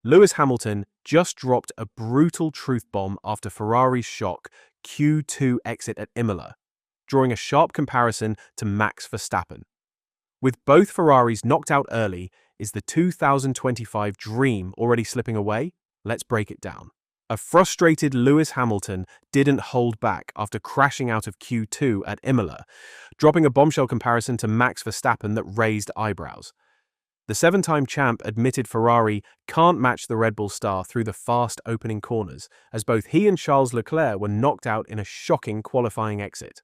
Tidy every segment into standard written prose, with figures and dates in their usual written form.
Lewis Hamilton just dropped a brutal truth bomb after Ferrari's shock Q2 exit at Imola, drawing a sharp comparison to Max Verstappen. With both Ferraris knocked out early, is the 2025 dream already slipping away? Let's break it down. A frustrated Lewis Hamilton didn't hold back after crashing out of Q2 at Imola, dropping a bombshell comparison to Max Verstappen that raised eyebrows. The seven-time champ admitted Ferrari can't match the Red Bull star through the fast opening corners, as both he and Charles Leclerc were knocked out in a shocking qualifying exit.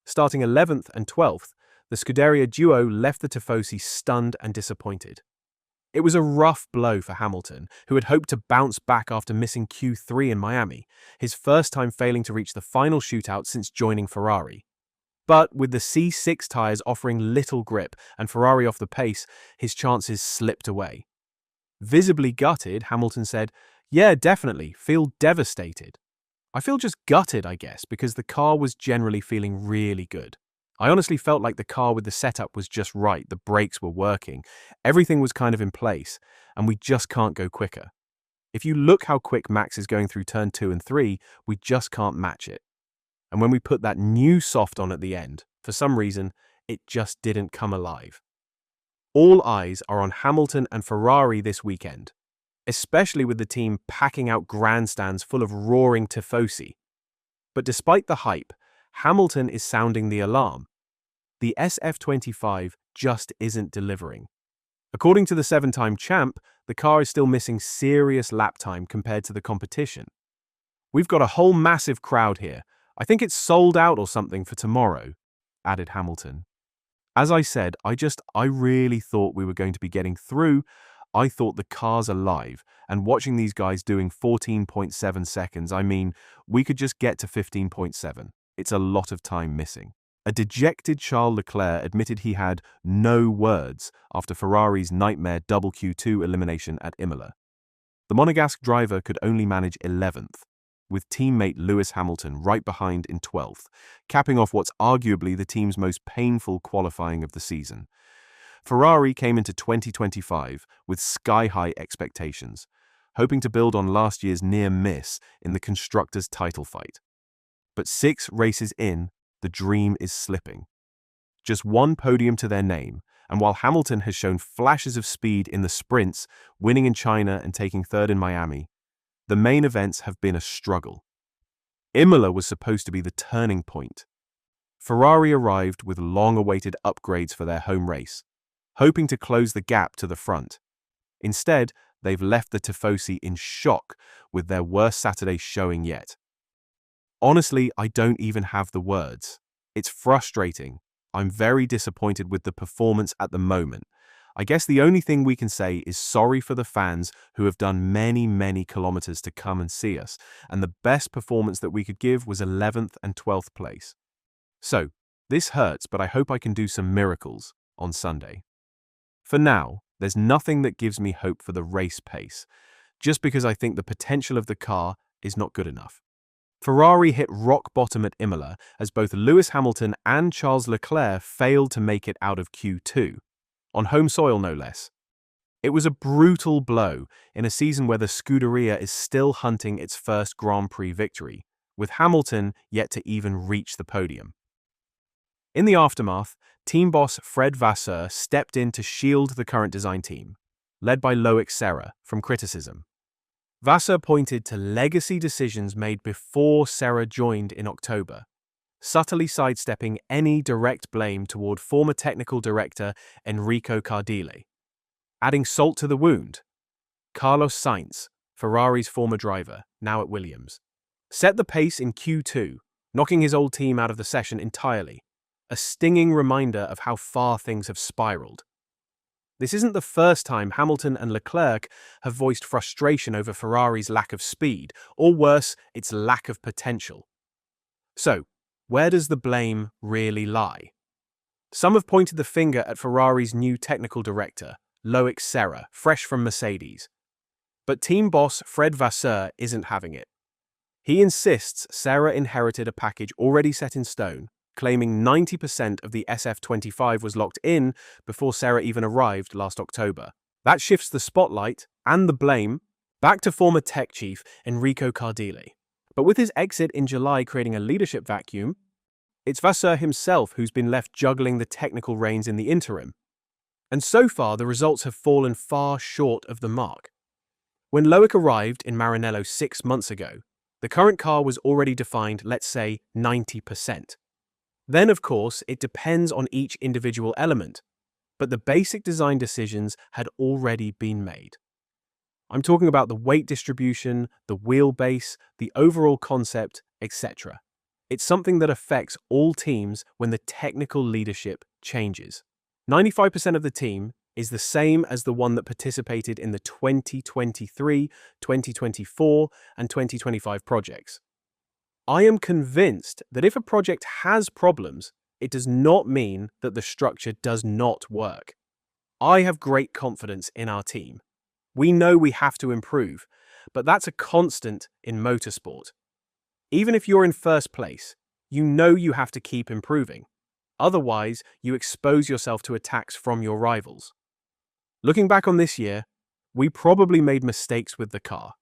Starting 11th and 12th, the Scuderia duo left the Tifosi stunned and disappointed. It was a rough blow for Hamilton, who had hoped to bounce back after missing Q3 in Miami, his first time failing to reach the final shootout since joining Ferrari. But with the C6 tyres offering little grip and Ferrari off the pace, his chances slipped away. Visibly gutted, Hamilton said, "Yeah, definitely, feel devastated. I feel just gutted, I guess, because the car was generally feeling really good. I honestly felt like the car with the setup was just right, the brakes were working, everything was kind of in place, and we just can't go quicker. If you look how quick Max is going through turn 2 and 3, we just can't match it. And when we put that new soft on at the end, for some reason, it just didn't come alive." All eyes are on Hamilton and Ferrari this weekend, especially with the team packing out grandstands full of roaring Tifosi. But despite the hype, Hamilton is sounding the alarm. The SF25 just isn't delivering. According to the seven-time champ, the car is still missing serious lap time compared to the competition. "We've got a whole massive crowd here. I think it's sold out or something for tomorrow," added Hamilton. "As I said, I really thought we were going to be getting through. I thought the car's alive, and watching these guys doing 14.7 seconds, we could just get to 15.7. It's a lot of time missing." A dejected Charles Leclerc admitted he had no words after Ferrari's nightmare double Q2 elimination at Imola. The Monegasque driver could only manage 11th, with teammate Lewis Hamilton right behind in 12th, capping off what's arguably the team's most painful qualifying of the season. Ferrari came into 2025 with sky-high expectations, hoping to build on last year's near miss in the Constructors' title fight. But 6 races in, the dream is slipping. Just one podium to their name, and while Hamilton has shown flashes of speed in the sprints, winning in China and taking third in Miami, the main events have been a struggle. Imola was supposed to be the turning point. Ferrari arrived with long-awaited upgrades for their home race, hoping to close the gap to the front. Instead, they've left the Tifosi in shock with their worst Saturday showing yet. Honestly, I don't even have the words. It's frustrating. I'm very disappointed with the performance at the moment. I guess the only thing we can say is sorry for the fans who have done many, many kilometers to come and see us, and the best performance that we could give was 11th and 12th place. So, this hurts, but I hope I can do some miracles on Sunday. For now, there's nothing that gives me hope for the race pace, just because I think the potential of the car is not good enough. Ferrari hit rock bottom at Imola as both Lewis Hamilton and Charles Leclerc failed to make it out of Q2. On home soil, no less. It was a brutal blow in a season where the Scuderia is still hunting its first Grand Prix victory, with Hamilton yet to even reach the podium. In the aftermath, team boss Fred Vasseur stepped in to shield the current design team, led by Leclerc, from criticism. Vasseur pointed to legacy decisions made before Serra joined in October, subtly sidestepping any direct blame toward former technical director Enrico Cardile. Adding salt to the wound, Carlos Sainz, Ferrari's former driver, now at Williams, set the pace in Q2, knocking his old team out of the session entirely, a stinging reminder of how far things have spiraled. This isn't the first time Hamilton and Leclerc have voiced frustration over Ferrari's lack of speed, or worse, its lack of potential. So, where does the blame really lie? Some have pointed the finger at Ferrari's new technical director, Leclerc, fresh from Mercedes. But team boss Fred Vasseur isn't having it. He insists Serra inherited a package already set in stone, claiming 90% of the SF25 was locked in before Serra even arrived last October. That shifts the spotlight and the blame Back to former tech chief Enrico Cardile. But with his exit in July creating a leadership vacuum, it's Vasseur himself who's been left juggling the technical reins in the interim. And so far, the results have fallen far short of the mark. When Loic arrived in Maranello 6 months ago, the current car was already defined, let's say, 90%. Then, of course, it depends on each individual element, but the basic design decisions had already been made. I'm talking about the weight distribution, the wheelbase, the overall concept, etc. It's something that affects all teams when the technical leadership changes. 95% of the team is the same as the one that participated in the 2023, 2024, and 2025 projects. I am convinced that if a project has problems, it does not mean that the structure does not work. I have great confidence in our team. We know we have to improve, but that's a constant in motorsport. Even if you're in first place, you know you have to keep improving. Otherwise, you expose yourself to attacks from your rivals. Looking back on this year, we probably made mistakes with the car.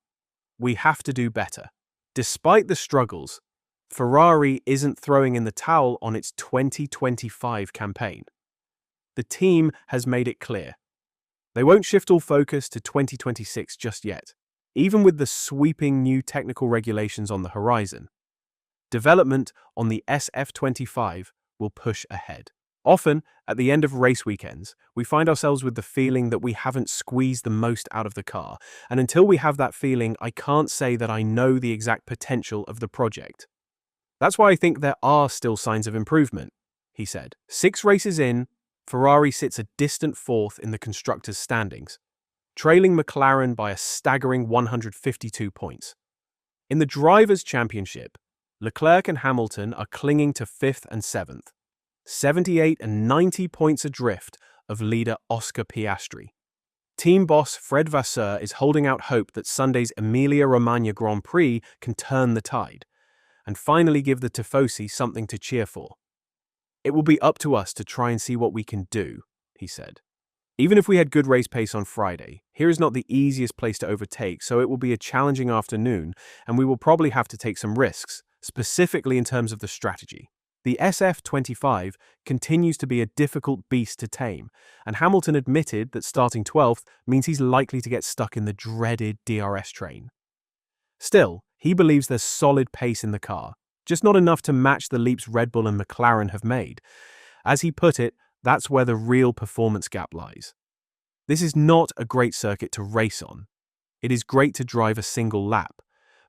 We have to do better. Despite the struggles, Ferrari isn't throwing in the towel on its 2025 campaign. The team has made it clear. They won't shift all focus to 2026 just yet, even with the sweeping new technical regulations on the horizon. Development on the SF25 will push ahead. Often, at the end of race weekends, we find ourselves with the feeling that we haven't squeezed the most out of the car, and until we have that feeling, I can't say that I know the exact potential of the project. That's why I think there are still signs of improvement, he said. 6 races in, Ferrari sits a distant 4th in the constructors' standings, trailing McLaren by a staggering 152 points. In the Drivers' Championship, Leclerc and Hamilton are clinging to 5th and 7th, 78 and 90 points adrift of leader Oscar Piastri. Team boss Fred Vasseur is holding out hope that Sunday's Emilia Romagna Grand Prix can turn the tide and finally give the Tifosi something to cheer for. It will be up to us to try and see what we can do, he said. Even if we had good race pace on Friday, here is not the easiest place to overtake, so it will be a challenging afternoon, and we will probably have to take some risks, specifically in terms of the strategy. The SF25 continues to be a difficult beast to tame, and Hamilton admitted that starting 12th means he's likely to get stuck in the dreaded DRS train. Still, he believes there's solid pace in the car, just not enough to match the leaps Red Bull and McLaren have made. As he put it, that's where the real performance gap lies. This is not a great circuit to race on. It is great to drive a single lap,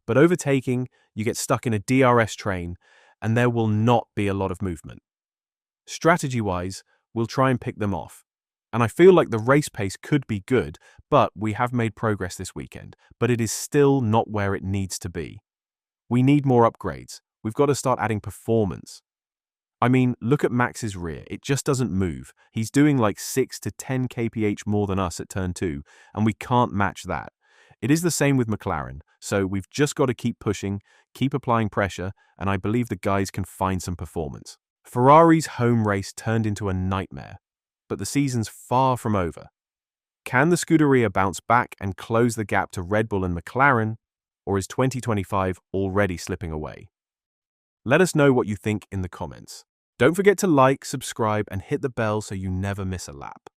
but overtaking, you get stuck in a DRS train, and there will not be a lot of movement. Strategy-wise, we'll try and pick them off. And I feel like the race pace could be good, but we have made progress this weekend, but it is still not where it needs to be. We need more upgrades. We've got to start adding performance. I mean, look at Max's rear. It just doesn't move. He's doing like 6 to 10 kph more than us at turn 2, and we can't match that. It is the same with McLaren, so we've just got to keep pushing, keep applying pressure, and I believe the guys can find some performance. Ferrari's home race turned into a nightmare, but the season's far from over. Can the Scuderia bounce back and close the gap to Red Bull and McLaren, or is 2025 already slipping away? Let us know what you think in the comments. Don't forget to like, subscribe, and hit the bell so you never miss a lap.